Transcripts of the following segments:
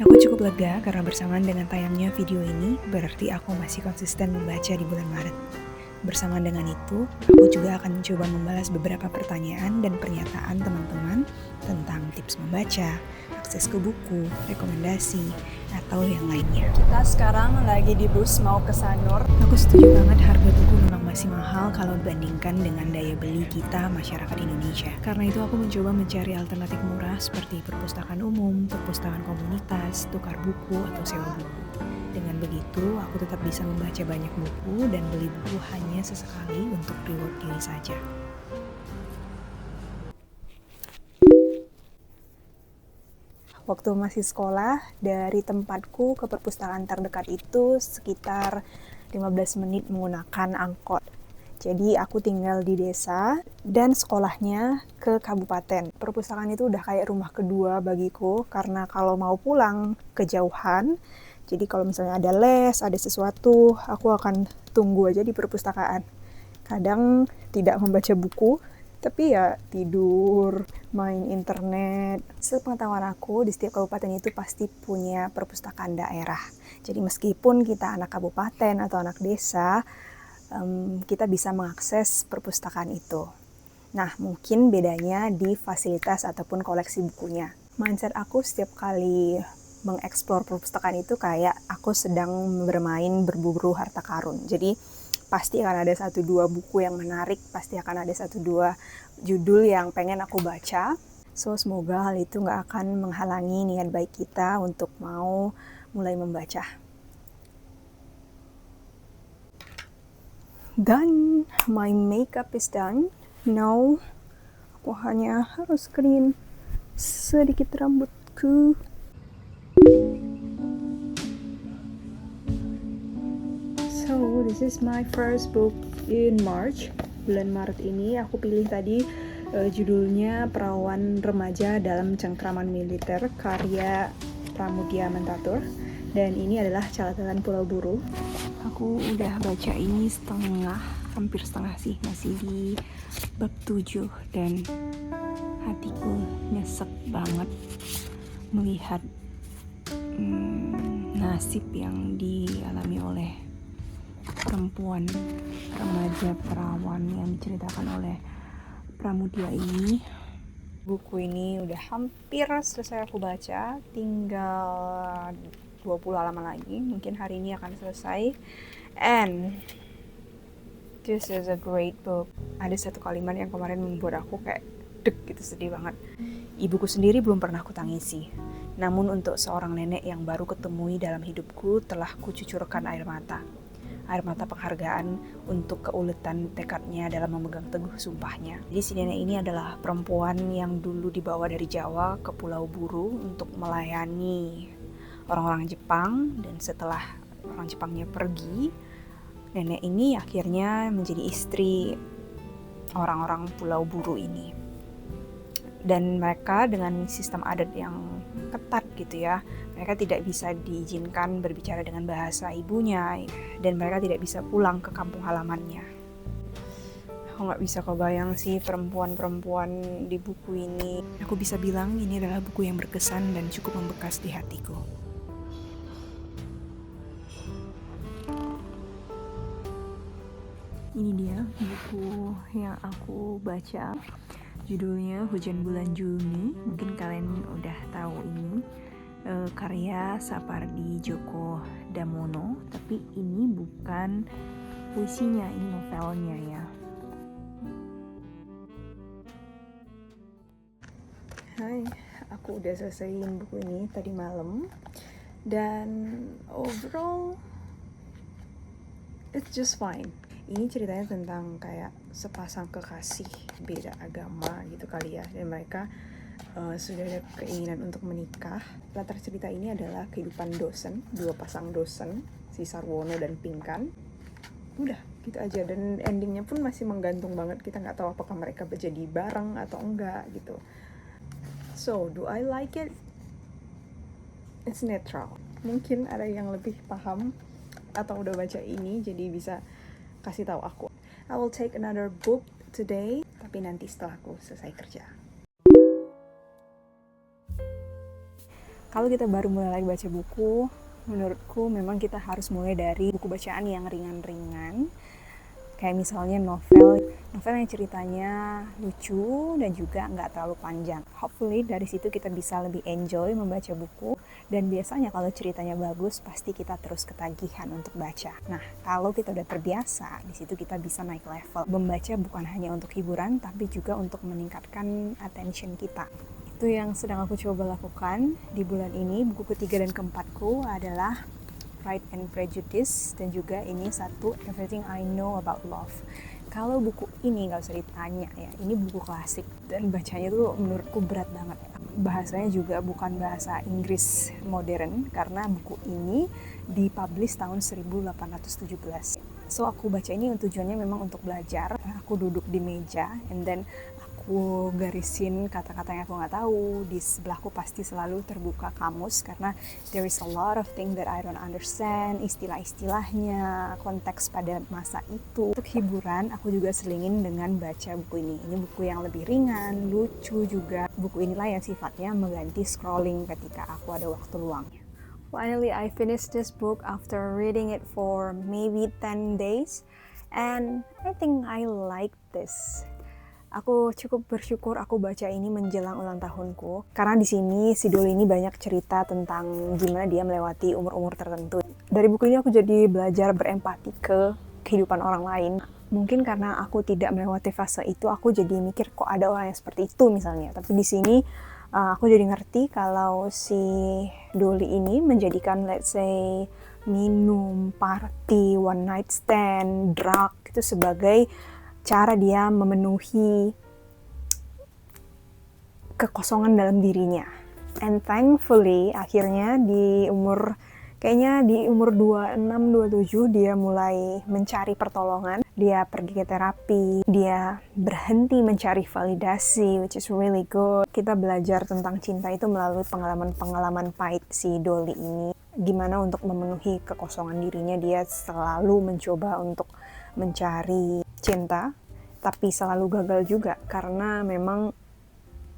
Aku cukup lega karena bersamaan dengan tayangnya video ini, berarti aku masih konsisten membaca di bulan Maret. Bersamaan dengan itu, aku juga akan mencoba membalas beberapa pertanyaan dan pernyataan teman-teman tentang tips membaca, akses ke buku, rekomendasi, atau yang lainnya. Kita sekarang lagi di bus mau ke Sanur. Aku setuju banget harga buku memang masih mahal kalau dibandingkan dengan daya beli kita masyarakat Indonesia. Karena itu aku mencoba mencari alternatif murah seperti perpustakaan umum, perpustakaan komunitas, tukar buku, atau sewa buku. Dengan begitu, aku tetap bisa membaca banyak buku dan beli buku hanya sesekali untuk reward diri saja. Waktu masih sekolah, dari tempatku ke perpustakaan terdekat itu sekitar 15 menit menggunakan angkot. Jadi aku tinggal di desa dan sekolahnya ke kabupaten. Perpustakaan itu udah kayak rumah kedua bagiku karena kalau mau pulang kejauhan, jadi kalau misalnya ada les, ada sesuatu, aku akan tunggu aja di perpustakaan. Kadang tidak membaca buku, tapi ya tidur, main internet. Sepengetahuan aku, di setiap kabupaten itu pasti punya perpustakaan daerah. Jadi meskipun kita anak kabupaten atau anak desa, kita bisa mengakses perpustakaan itu. Nah, mungkin bedanya di fasilitas ataupun koleksi bukunya. Mindset aku setiap kali mengeksplor perpustakaan itu kayak aku sedang bermain berburu harta karun. Jadi pasti akan ada 1-2 buku yang menarik, pasti akan ada 1-2 judul yang pengen aku baca. So, semoga hal itu gak akan menghalangi niat baik kita untuk mau mulai membaca. Dan my makeup is done. Now, aku hanya harus clean sedikit rambutku. So, this is my first book in March. Bulan Maret ini aku pilih tadi judulnya Perawan Remaja dalam Cengkraman Militer karya Pramudia Mentatur, dan ini adalah Catatan Pulau Buru. Aku udah baca ini hampir setengah sih, masih di bab 7 dan hatiku nyesek banget melihat nasib yang dialami oleh perempuan remaja perawan yang diceritakan oleh Pramudia ini. Buku ini udah hampir selesai aku baca, tinggal 20 halaman lagi, mungkin hari ini akan selesai. And this is a great book. Ada satu kalimat yang kemarin membuat aku kayak deg gitu, sedih banget. Ibuku sendiri belum pernah kutangisi, namun untuk seorang nenek yang baru ketemui dalam hidupku telah kucucurkan air mata penghargaan untuk keuletan tekadnya dalam memegang teguh sumpahnya. Jadi si nenek ini adalah perempuan yang dulu dibawa dari Jawa ke Pulau Buru untuk melayani orang-orang Jepang, dan setelah orang Jepangnya pergi, nenek ini akhirnya menjadi istri orang-orang Pulau Buru ini. Dan mereka dengan sistem adat yang ketat gitu ya, mereka tidak bisa diizinkan berbicara dengan bahasa ibunya, dan mereka tidak bisa pulang ke kampung halamannya. Aku gak bisa kebayang sih perempuan-perempuan di buku ini. Aku bisa bilang ini adalah buku yang berkesan dan cukup membekas di hatiku. Ini dia buku yang aku baca. Judulnya Hujan Bulan Juni. Mungkin kalian udah tahu ini. Karya Sapardi Djoko Damono. Tapi ini bukan puisinya, ini novelnya ya. Hai, aku udah selesaiin buku ini tadi malam. Dan overall, it's just fine. Ini ceritanya tentang kayak sepasang kekasih beda agama gitu kali ya, dan mereka sudah ada keinginan untuk menikah. Latar cerita ini adalah kehidupan dosen, 2 pasang dosen, si Sarwono dan Pinkan. Udah gitu aja, dan endingnya pun masih menggantung banget, kita nggak tahu apakah mereka jadi bareng atau enggak gitu. So, do I like it? It's neutral. Mungkin ada yang lebih paham atau udah baca ini jadi bisa kasih tahu aku. I will take another book today, tapi nanti setelah aku selesai kerja. Kalau kita baru mulai lagi baca buku, menurutku memang kita harus mulai dari buku bacaan yang ringan-ringan. Kayak misalnya novel yang ceritanya lucu dan juga nggak terlalu panjang. Hopefully dari situ kita bisa lebih enjoy membaca buku. Dan biasanya kalau ceritanya bagus, pasti kita terus ketagihan untuk baca. Nah, kalau kita udah terbiasa, di situ kita bisa naik level. Membaca bukan hanya untuk hiburan, tapi juga untuk meningkatkan attention kita. Itu yang sedang aku coba lakukan di bulan ini. Buku ketiga dan keempatku adalah Pride and Prejudice, dan juga ini satu, Everything I Know About Love. Kalau buku ini nggak usah ditanya ya, ini buku klasik dan bacanya tuh menurutku berat banget. Bahasanya juga bukan bahasa Inggris modern karena buku ini dipublish tahun 1817. So aku baca ini tujuannya memang untuk belajar. Aku duduk di meja and then aku garisin kata-kata yang aku nggak tahu. Di sebelahku pasti selalu terbuka kamus karena there is a lot of things that I don't understand, istilah-istilahnya, konteks pada masa itu. Untuk hiburan, aku juga selingin dengan baca buku ini. Ini buku yang lebih ringan, lucu juga. Buku inilah yang sifatnya mengganti scrolling ketika aku ada waktu luang. Finally, I finished this book after reading it for maybe 10 days and I think I like this. Aku cukup bersyukur aku baca ini menjelang ulang tahunku. Karena di sini si Doli ini banyak cerita tentang gimana dia melewati umur-umur tertentu. Dari buku ini aku jadi belajar berempati ke kehidupan orang lain. Mungkin karena aku tidak melewati fase itu, aku jadi mikir kok ada orang yang seperti itu misalnya. Tapi di sini aku jadi ngerti kalau si Doli ini menjadikan let's say minum, party, one night stand, drug itu sebagai cara dia memenuhi kekosongan dalam dirinya. And thankfully, akhirnya di umur 26-27 dia mulai mencari pertolongan. Dia pergi ke terapi, dia berhenti mencari validasi, which is really good. Kita belajar tentang cinta itu melalui pengalaman-pengalaman pahit si Doli ini. Gimana untuk memenuhi kekosongan dirinya, dia selalu mencoba untuk mencari cinta, tapi selalu gagal juga karena memang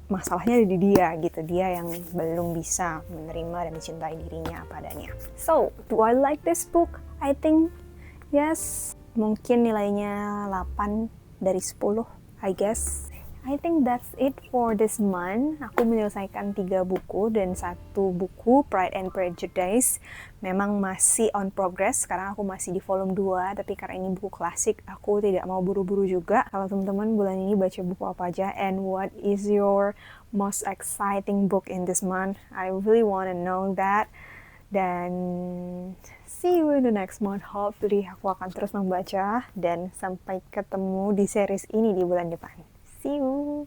masalahnya di dia gitu, dia yang belum bisa menerima dan mencintai dirinya apa adanya. So, do I like this book? I think yes, mungkin nilainya 8 dari 10, I guess. I think that's it for this month. Aku menyelesaikan 3 buku dan 1 buku Pride and Prejudice memang masih on progress. Sekarang aku masih di volume 2, tapi karena ini buku klasik, aku tidak mau buru-buru juga. Kalau teman-teman bulan ini baca buku apa aja, and what is your most exciting book in this month? I really want to know that. Dan see you in the next month. Hopefully aku akan terus membaca dan sampai ketemu di series ini di bulan depan. See you!